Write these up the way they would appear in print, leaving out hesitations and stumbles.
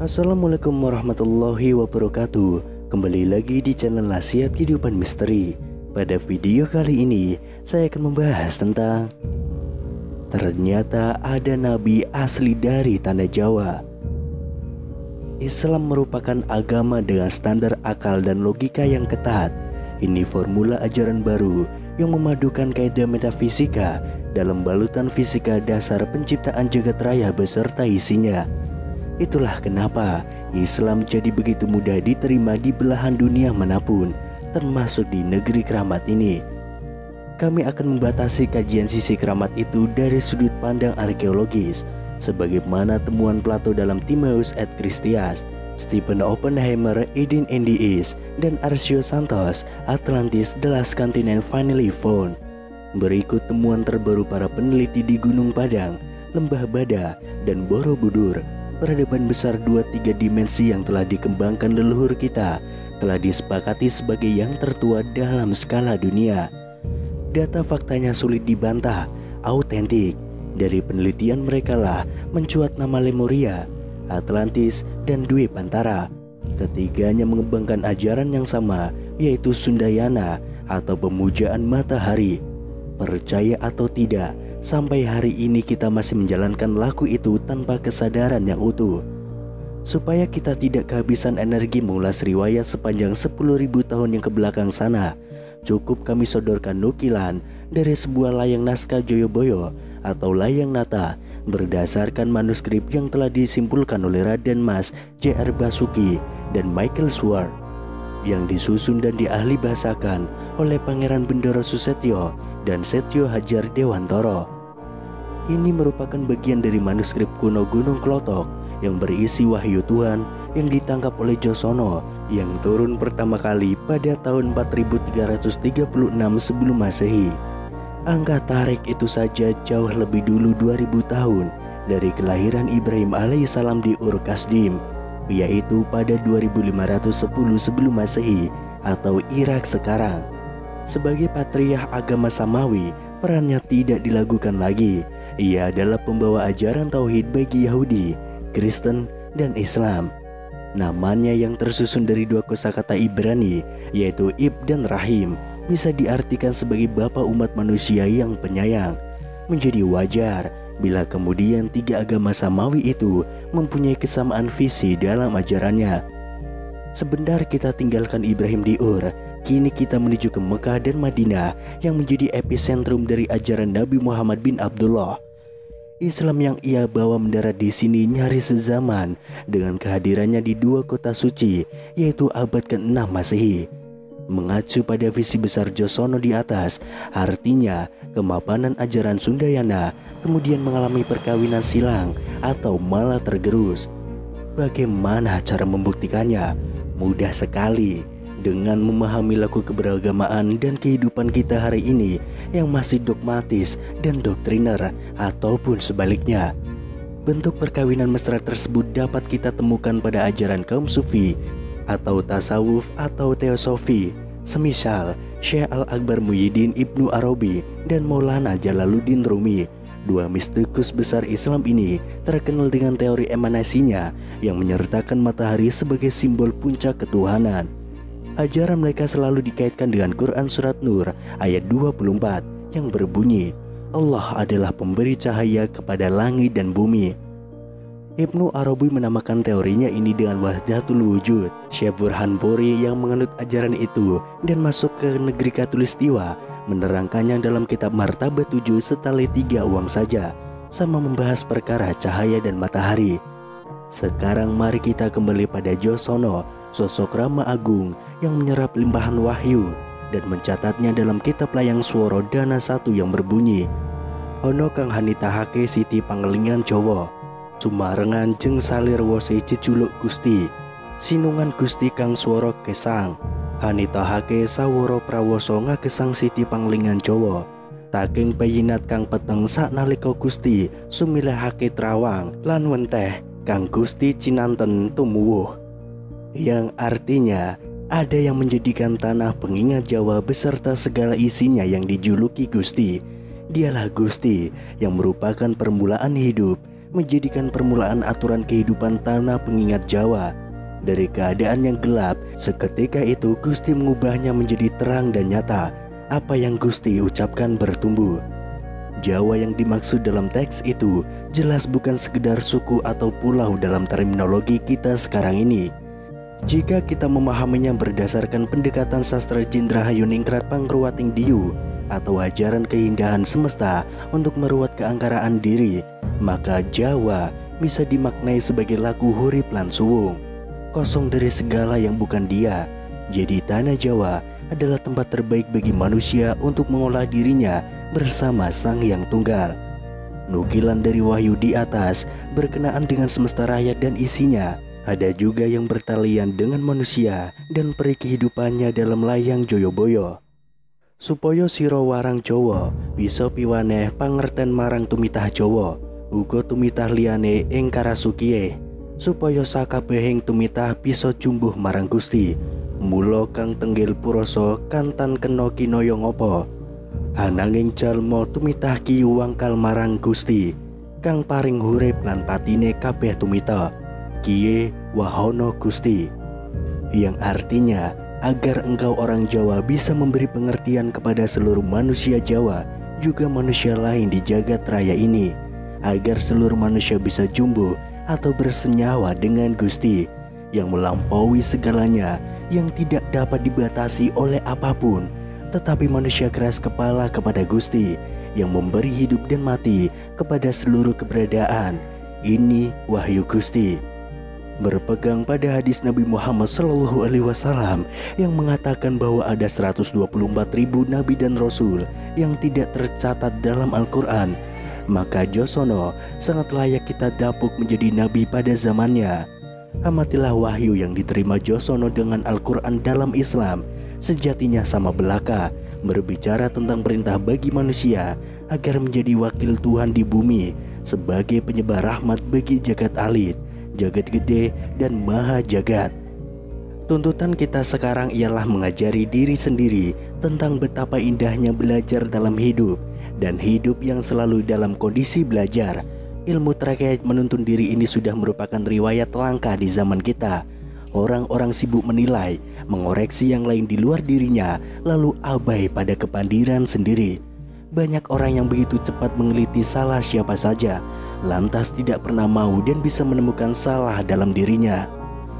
Assalamualaikum warahmatullahi wabarakatuh. Kembali lagi di channel Nasihat Kehidupan Misteri. Pada video kali ini saya akan membahas tentang ternyata ada nabi asli dari tanah Jawa. Islam merupakan agama dengan standar akal dan logika yang ketat. Ini formula ajaran baru yang memadukan kaidah metafisika dalam balutan fisika dasar penciptaan jagat raya beserta isinya. Itulah kenapa Islam jadi begitu mudah diterima di belahan dunia manapun, termasuk di negeri keramat ini. Kami akan membatasi kajian sisi keramat itu dari sudut pandang arkeologis, sebagaimana temuan Plato dalam Timaeus et Christias, Stephen Oppenheimer, Eden in the East, dan Arcio Santos, Atlantis the Last Continent Finally Found. Berikut temuan terbaru para peneliti di Gunung Padang, Lembah Bada, dan Borobudur. Peradaban besar 2-3 dimensi yang telah dikembangkan leluhur kita telah disepakati sebagai yang tertua dalam skala dunia. Data faktanya sulit dibantah, autentik. Dari penelitian mereka lah mencuat nama Lemuria, Atlantis, dan Dwi Pantara. Ketiganya mengembangkan ajaran yang sama, yaitu Sundayana atau pemujaan matahari. Percaya atau tidak, sampai hari ini kita masih menjalankan laku itu tanpa kesadaran yang utuh. Supaya kita tidak kehabisan energi mengulas riwayat sepanjang 10.000 tahun yang kebelakang sana, cukup kami sodorkan nukilan dari sebuah layang naskah Joyoboyo atau layang nata berdasarkan manuskrip yang telah disimpulkan oleh Raden Mas J.R. Basuki dan Michael Swart, yang disusun dan diahli bahasakan oleh Pangeran Bendoro Susetyo dan Setyo Hajar Dewantoro. Ini merupakan bagian dari manuskrip kuno Gunung Klotok yang berisi wahyu Tuhan yang ditangkap oleh Josono yang turun pertama kali pada tahun 4336 sebelum Masehi. Angka tarik itu saja jauh lebih dulu 2000 tahun dari kelahiran Ibrahim alaihissalam di Ur Kasdim, yaitu pada 2510 sebelum Masehi atau Irak sekarang. Sebagai patriarh agama Samawi, perannya tidak dilakukan lagi. Ia adalah pembawa ajaran tauhid bagi Yahudi, Kristen, dan Islam. Namanya yang tersusun dari dua kosakata Ibrani, yaitu Ib dan Rahim, bisa diartikan sebagai bapa umat manusia yang penyayang. Menjadi wajar bila kemudian tiga agama Samawi itu mempunyai kesamaan visi dalam ajarannya. Sebentar kita tinggalkan Ibrahim di Ur, kini kita menuju ke Mekah dan Madinah yang menjadi epicentrum dari ajaran Nabi Muhammad bin Abdullah. Islam yang ia bawa mendarat di sini nyaris sezaman dengan kehadirannya di dua kota suci, yaitu abad ke-6 Masehi. Mengacu pada visi besar Josono di atas, artinya kemapanan ajaran Sundayana kemudian mengalami perkawinan silang atau malah tergerus. Bagaimana cara membuktikannya? Mudah sekali, dengan memahami laku keberagamaan dan kehidupan kita hari ini yang masih dogmatis dan doktriner ataupun sebaliknya. Bentuk perkawinan mesra tersebut dapat kita temukan pada ajaran kaum sufi atau tasawuf atau teosofi, semisal Syekh Al-Akbar Muhyiddin Ibnu Arabi dan Maulana Jalaluddin Rumi. Dua mistikus besar Islam ini terkenal dengan teori emanasinya yang menyertakan matahari sebagai simbol puncak ketuhanan. Ajaran mereka selalu dikaitkan dengan Quran Surat Nur ayat 24 yang berbunyi, Allah adalah pemberi cahaya kepada langit dan bumi. Ibnu Arabi menamakan teorinya ini dengan Wahdatul Wujud. Syekh Burhanpuri yang menganut ajaran itu dan masuk ke negeri Katulistiwa menerangkannya dalam kitab Martabat 7 setali 3 uang saja, sama membahas perkara cahaya dan matahari. Sekarang mari kita kembali pada Josono, sosok Rama Agung yang menyerap limpahan wahyu dan mencatatnya dalam kitab Layang Swara Dana 1 yang berbunyi, Ono kang hanitahake Siti Pangelingan Jawa, sumarengan jeng salir wose jejuluk Gusti, sinungan Gusti kang swara kesang, hanitahake sawara prawoso ngagesang Siti Pangelingan Jawa, taking peyinat kang peteng saknalika Gusti sumilahake trawang lan wenteh kang Gusti cinanten tumuwuh. Yang artinya ada yang menjadikan tanah pengingat Jawa beserta segala isinya yang dijuluki Gusti. Dialah Gusti yang merupakan permulaan hidup, menjadikan permulaan aturan kehidupan tanah pengingat Jawa. Dari keadaan yang gelap, seketika itu Gusti mengubahnya menjadi terang dan nyata. Apa yang Gusti ucapkan bertumbuh. Jawa yang dimaksud dalam teks itu jelas bukan sekedar suku atau pulau dalam terminologi kita sekarang ini. Jika kita memahaminya berdasarkan pendekatan sastra Jendrahayu Ningrat Pangruwating Diyu atau ajaran keindahan semesta untuk meruat keangkaraan diri, maka Jawa bisa dimaknai sebagai laku hurip lan suwung, kosong dari segala yang bukan dia. Jadi tanah Jawa adalah tempat terbaik bagi manusia untuk mengolah dirinya bersama Sang Hyang Tunggal. Nukilan dari wahyu di atas berkenaan dengan semesta raya dan isinya. Ada juga yang bertalian dengan manusia dan peri kehidupannya dalam layang Joyoboyo. Supaya sira warang Jawa bisa piwaneh pangerten marang tumitah Jawa, uga tumitah liyane ing karasukiye, supaya sakabehing tumitah bisa jumbuh marang Gusti. Mula kang tenggil purasa kantan kena kinaya ngapa, ananging jalma tumitah ki wangkal marang Gusti, kang paring urip lan patine kabeh tumitah. Kie wahono Gusti, yang artinya agar engkau orang Jawa bisa memberi pengertian kepada seluruh manusia Jawa, juga manusia lain di jagat raya ini, agar seluruh manusia bisa jumbo atau bersenyawa dengan Gusti yang melampaui segalanya, yang tidak dapat dibatasi oleh apapun. Tetapi manusia keras kepala kepada Gusti yang memberi hidup dan mati kepada seluruh keberadaan. Ini wahyu Gusti. Berpegang pada hadis Nabi Muhammad SAW yang mengatakan bahwa ada 124.000 nabi dan rasul yang tidak tercatat dalam Al-Quran, maka Josono sangat layak kita dapuk menjadi nabi pada zamannya. Amatilah wahyu yang diterima Josono dengan Al-Quran dalam Islam, sejatinya sama belaka, berbicara tentang perintah bagi manusia agar menjadi wakil Tuhan di bumi sebagai penyebar rahmat bagi jagat alit, jagat gede, dan maha jagat. Tuntutan kita sekarang ialah mengajari diri sendiri tentang betapa indahnya belajar dalam hidup, dan hidup yang selalu dalam kondisi belajar. Ilmu terkait menuntun diri ini sudah merupakan riwayat langka di zaman kita. Orang-orang sibuk menilai, mengoreksi yang lain di luar dirinya, lalu abai pada kepandiran sendiri. Banyak orang yang begitu cepat mengeliti salah siapa saja, lantas tidak pernah mau dan bisa menemukan salah dalam dirinya.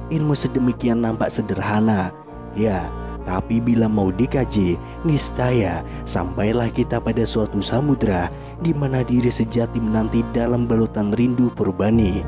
Ilmu sedemikian nampak sederhana, ya, tapi bila mau dikaji, niscaya sampailah kita pada suatu samudra di mana diri sejati menanti dalam balutan rindu purbani.